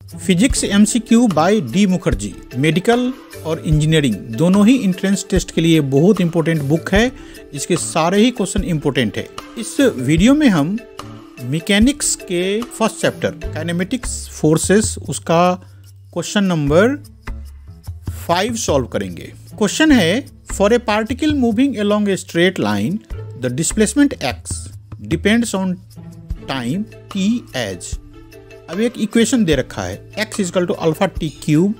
Physics MCQ by D Mukherjee. Medical और engineering दोनों ही एंट्रेंस टेस्ट के लिए बहुत इंपॉर्टेंट बुक है। इसके सारे ही क्वेश्चन इंपॉर्टेंट है। इस वीडियो में हम मैकेनिक्स के फर्स्ट चैप्टर काइनेमेटिक्स फोर्सेस उसका क्वेश्चन नंबर 5 सॉल्व करेंगे। क्वेश्चन है, for a particle moving along a straight line the displacement X depends on time T as. अब एक इक्वेशन दे रखा है, x is equal to alpha T cube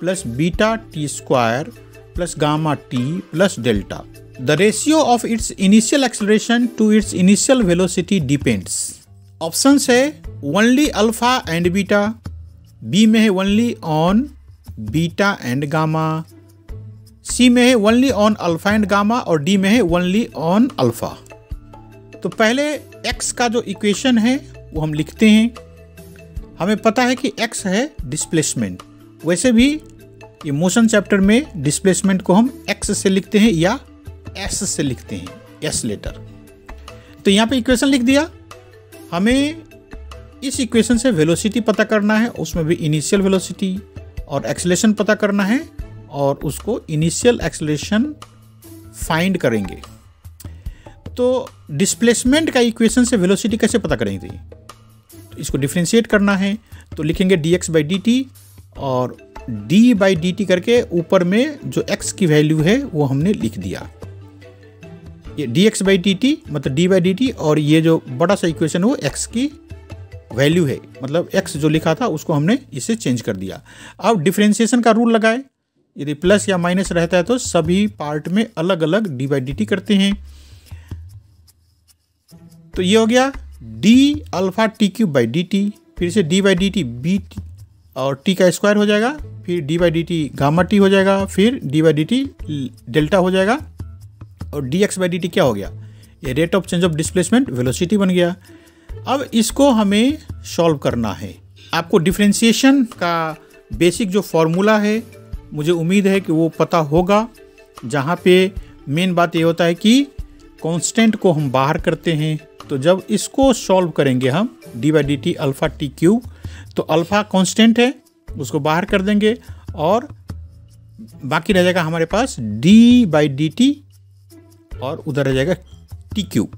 plus beta T square plus gamma T plus delta. The ratio of its initial acceleration to its initial velocity depends. Options है only alpha and beta, B में है only on beta and gamma, C में है only on alpha and gamma और D में है only on alpha. तो पहले x का जो इक्वेशन है वो हम लिखते हैं। हमें पता है कि x है डिस्प्लेसमेंट। वैसे भी ये मोशन चैप्टर में डिस्प्लेसमेंट को हम x से लिखते हैं या s से लिखते हैं, s लेटर। तो यहाँ पे इक्वेशन लिख दिया। हमें इस इक्वेशन से वेलोसिटी पता करना है, उसमें भी इनिशियल वेलोसिटी और एक्सेलरेशन पता करना है और उसको इनिशियल एक्सेलरेशन फाइंड करेंगे। तो डिस्प्लेसमेंट का इक्वेशन से वेलोसिटी कैसे पता करेंगे? तो इसको डिफरेंशिएट करना है तो लिखेंगे dx बाई dt और d बाई dt करके ऊपर में जो x की वैल्यू है वो हमने लिख दिया। ये dx बाई dt मतलब d बाई dt और ये जो बड़ा सा इक्वेशन है वो x की वैल्यू है, मतलब x जो लिखा था उसको हमने इसे चेंज कर दिया। अब डिफरेंशिएशन का रूल लगाए, यदि प्लस या माइनस रहता है तो सभी पार्ट में अलग अलग d बाई dt करते हैं। तो ये हो गया d alpha T cube by D T, फिर से d by D T B और t का स्क्वायर हो जाएगा, फिर d by D T gamma t हो जाएगा, फिर d by D T delta हो जाएगा और dx बाई डी टी क्या हो गया? ये rate of change of displacement velocity बन गया। अब इसको हमें सॉल्व करना है। आपको डिफरेंशिएशन का बेसिक जो फॉर्मूला है मुझे उम्मीद है कि वो पता होगा, जहाँ पे मेन बात ये होता है कि कांस्टेंट को हम बाहर करते हैं। तो जब इसको सॉल्व करेंगे हम d by D T alpha T cube, तो अल्फा कांस्टेंट है उसको बाहर कर देंगे और बाकी रह जाएगा हमारे पास d बाई डी टी और उधर रह जाएगा टी क्यूब।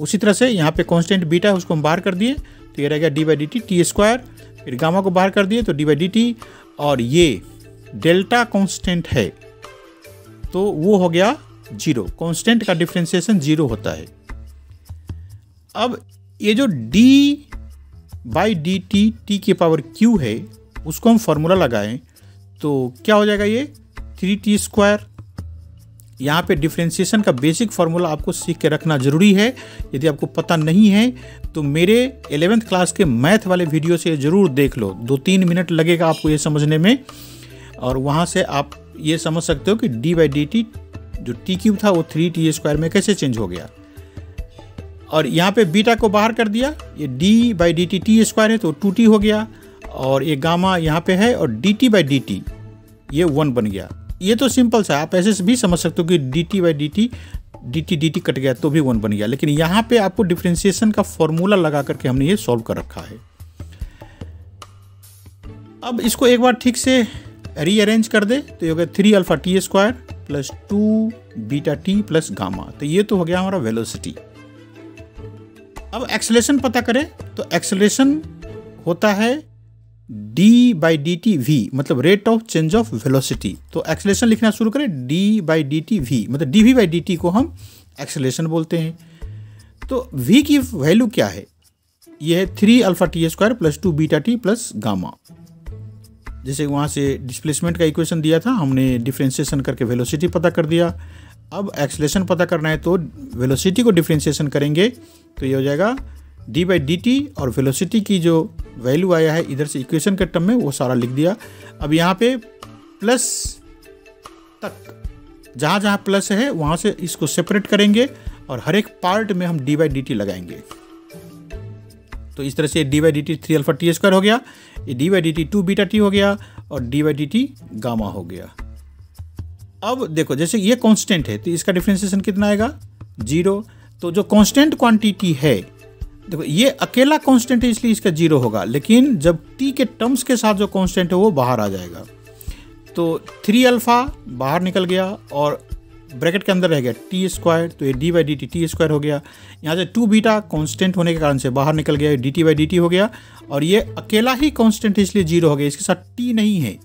उसी तरह से यहाँ पे कांस्टेंट बीटा है उसको हम बाहर कर दिए तो ये रहेगा d by D T T square, फिर गामा को बाहर कर दिए तो d बाई डी टी और ये डेल्टा कांस्टेंट है तो वो हो गया 0। कांस्टेंट का डिफरेंशिएशन 0 होता है। अब ये जो d by D T T की पावर q है उसको हम फॉर्मूला लगाएं तो क्या हो जाएगा? ये 3t स्क्वायर। यहाँ पे डिफरेंशिएशन का बेसिक फार्मूला आपको सीख के रखना जरूरी है। यदि आपको पता नहीं है तो मेरे 11th क्लास के मैथ वाले वीडियो से ज़रूर देख लो, 2-3 मिनट लगेगा आपको ये समझने में और वहाँ से आप ये समझ सकते हो कि d बाई डी टी जो टी क्यूब था वो 3t स्क्वायर में कैसे चेंज हो गया। और यहाँ पे बीटा को बाहर कर दिया, ये d by D T T square है तो 2t हो गया और ये गामा यहाँ पे है और dt बाई डी टी ये 1 बन गया। ये तो सिंपल सा, आप ऐसे भी समझ सकते हो कि dt by D T cut गया तो भी 1 बन गया। लेकिन यहाँ पे आपको डिफरेंशिएशन का फॉर्मूला लगा करके हमने ये सॉल्व कर रखा है। अब इसको एक बार ठीक से रीअरेंज कर दे तो ये हो गया 3 alpha T square plus 2 beta T plus gamma. तो ये तो हो गया हमारा वेलोसिटी। अब एक्सेलरेशन पता करें तो एक्सेलरेशन होता है d by D t v मतलब rate of change of velocity. तो एक्सेलरेशन लिखना शुरू करें d by D t v मतलब dv बाई डी टी को हम एक्सेलरेशन बोलते हैं। तो v की वैल्यू क्या है? ये है 3 alpha T square plus 2 beta T plus gamma. जैसे वहाँ से डिस्प्लेसमेंट का इक्वेशन दिया था, हमने डिफरेंशिएशन करके वेलोसिटी पता कर दिया। अब एक्सेलरेशन पता करना है तो वेलोसिटी को डिफरेंशिएशन करेंगे तो ये हो जाएगा d बाई डी टी और वेलोसिटी की जो वैल्यू आया है इधर से इक्वेशन के टर्म में वो सारा लिख दिया। अब यहाँ पे प्लस तक जहाँ जहाँ प्लस है वहाँ से इसको सेपरेट करेंगे और हर एक पार्ट में हम d बाई डी टी लगाएंगे। तो इस तरह से d by D T 3 alpha T square हो गया, ये d by D T 2 beta T हो गया और d by D T gamma हो गया। अब देखो जैसे ये कांस्टेंट है तो इसका डिफरेंशिएशन कितना आएगा? 0। तो जो कांस्टेंट क्वांटिटी है देखो ये अकेला कांस्टेंट है इसलिए इसका 0 होगा, लेकिन जब t के टर्म्स के साथ जो कांस्टेंट है वो बाहर आ जाएगा। तो 3 अल्फा बाहर निकल गया और ब्रैकेट के अंदर रह गया टी स्क्वायर, तो ये D by D T T square हो गया। यहाँ से 2 बीटा कांस्टेंट होने के कारण से बाहर निकल गया, D T by D T हो गया, और ये अकेला ही कांस्टेंट है इसलिए 0 हो गया, इसके साथ टी नहीं है।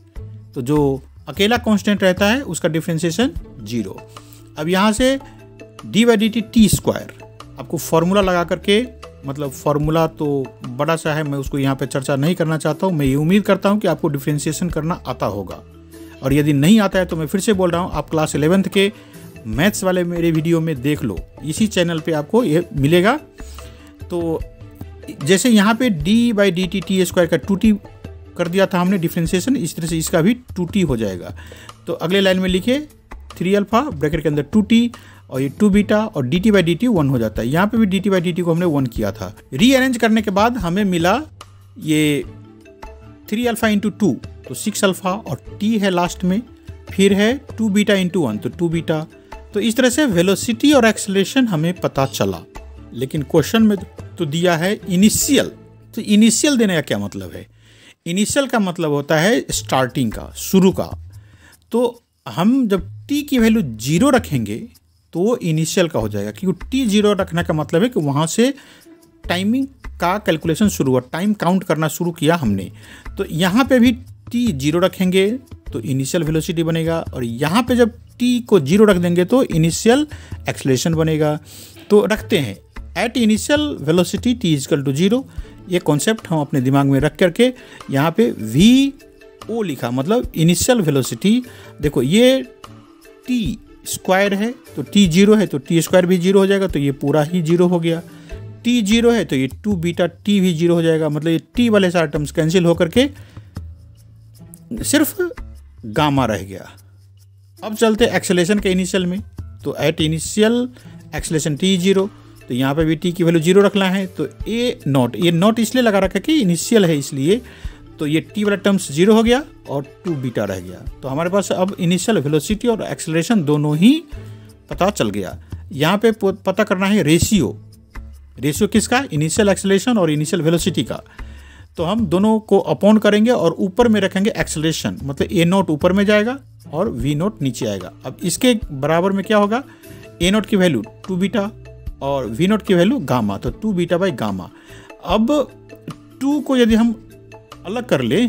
तो जो अकेला कांस्टेंट रहता है उसका डिफ्रेंसिएशन 0। अब यहाँ से D by D T T square आपको फॉर्मूला लगा करके, मतलब फॉर्मूला तो बड़ा सा है, मैं उसको यहाँ पे चर्चा नहीं करना चाहता हूँ। मैं ये उम्मीद करता हूँ कि आपको डिफ्रेंसिएशन करना आता होगा, और यदि नहीं आता है तो मैं फिर से बोल रहा हूँ, आप क्लास 11th के मैथ्स वाले मेरे वीडियो में देख लो, इसी चैनल पे आपको ये मिलेगा। तो जैसे यहाँ पे D by D T T square का 2t कर दिया था हमने डिफ्रेंसिएशन, इस तरह से इसका भी 2t हो जाएगा। तो अगले लाइन में लिखे 3 अल्फा ब्रैकेट के अंदर 2t और ये 2 बीटा और D T by D T 1 हो जाता है। यहाँ पे भी D T by D t को हमने 1 किया था। रीअरेंज करने के बाद हमें मिला ये 3 अल्फा इंटू 2, तो 6 अल्फा और t है लास्ट में, फिर है 2 बीटा इंटू 1, तो 2 बीटा। तो इस तरह से वेलोसिटी और एक्सेलरेशन हमें पता चला। लेकिन क्वेश्चन में तो दिया है इनिशियल, तो इनिशियल देने का क्या मतलब है? इनिशियल का मतलब होता है स्टार्टिंग का, शुरू का। तो हम जब t की वैल्यू 0 रखेंगे तो वो इनिशियल का हो जाएगा, क्योंकि t 0 रखने का मतलब है कि वहाँ से टाइमिंग का कैलकुलेशन शुरू हुआ, टाइम काउंट करना शुरू किया हमने। तो यहाँ पे भी t 0 रखेंगे तो इनिशियल वेलोसिटी बनेगा, और यहाँ पे जब t को 0 रख देंगे तो इनिशियल एक्सेलरेशन बनेगा। तो रखते हैं at initial velocity t equal to 0। ये कॉन्सेप्ट हम अपने दिमाग में रख करके यहाँ पे v o लिखा, मतलब इनिशियल वेलोसिटी। देखो ये t स्क्वायर है तो t 0 है तो t स्क्वायर भी 0 हो जाएगा, तो ये पूरा ही 0 हो गया। t 0 है तो ये 2 बीटा t भी 0 हो जाएगा, मतलब ये t वाले सारे टर्म्स कैंसिल होकर के सिर्फ गामा रह गया। अब चलते एक्सेलरेशन के इनिशियल में। तो एट इनिशियल एक्सेलरेशन t 0, तो यहाँ पे भी t की वैल्यू 0 रखना है। तो ए नॉट, ये नॉट इसलिए लगा रखा कि इनिशियल है इसलिए, तो ये t वाला टर्म्स 0 हो गया और 2 बीटा रह गया। तो हमारे पास अब इनिशियल वेलोसिटी और एक्सेलरेशन दोनों ही पता चल गया। यहाँ पे पता करना है रेशियो। रेशियो किसका? इनिशियल एक्सेलरेशन और इनिशियल वेलोसिटी का। तो हम दोनों को अपॉन करेंगे और ऊपर में रखेंगे एक्सेलरेशन, मतलब ए नॉट ऊपर में जाएगा और वी नॉट नीचे आएगा। अब इसके बराबर में क्या होगा? ए नॉट की वैल्यू 2 बीटा और वी नॉट की वैल्यू गामा, तो 2 बीटा बाई गामा। अब 2 को यदि हम अलग कर ले,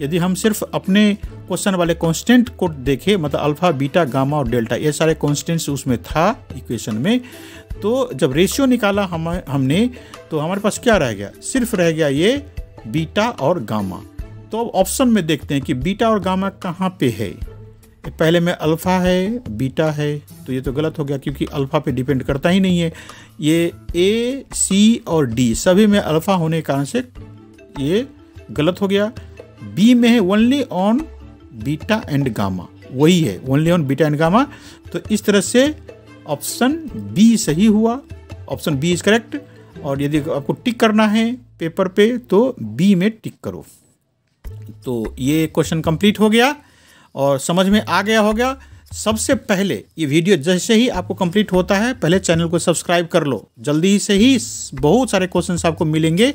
यदि हम सिर्फ अपने क्वेश्चन वाले कांस्टेंट को देखें, मतलब अल्फा बीटा गामा और डेल्टा, ये सारे कांस्टेंट्स उसमें था इक्वेशन में, तो जब रेशियो निकाला हमने तो हमारे पास क्या रह गया? सिर्फ रह गया ये बीटा और गामा। तो अब ऑप्शन में देखते हैं कि बीटा और गामा कहाँ पे है। पहले में अल्फा है, बीटा है, तो ये तो गलत हो गया क्योंकि अल्फा पे डिपेंड करता ही नहीं है। ये ए, सी और डी सभी में अल्फा होने के कारण से ये गलत हो गया। बी में है only on beta and gamma, वही है only on beta and gamma. तो इस तरह से ऑप्शन बी सही हुआ, ऑप्शन बी इज करेक्ट। और यदि आपको टिक करना है पेपर पे तो बी में टिक करो। तो ये क्वेश्चन कंप्लीट हो गया और समझ में आ गया होगा। सबसे पहले ये वीडियो जैसे ही आपको कंप्लीट होता है, पहले चैनल को सब्सक्राइब कर लो, जल्दी से ही बहुत सारे क्वेश्चंस आपको मिलेंगे।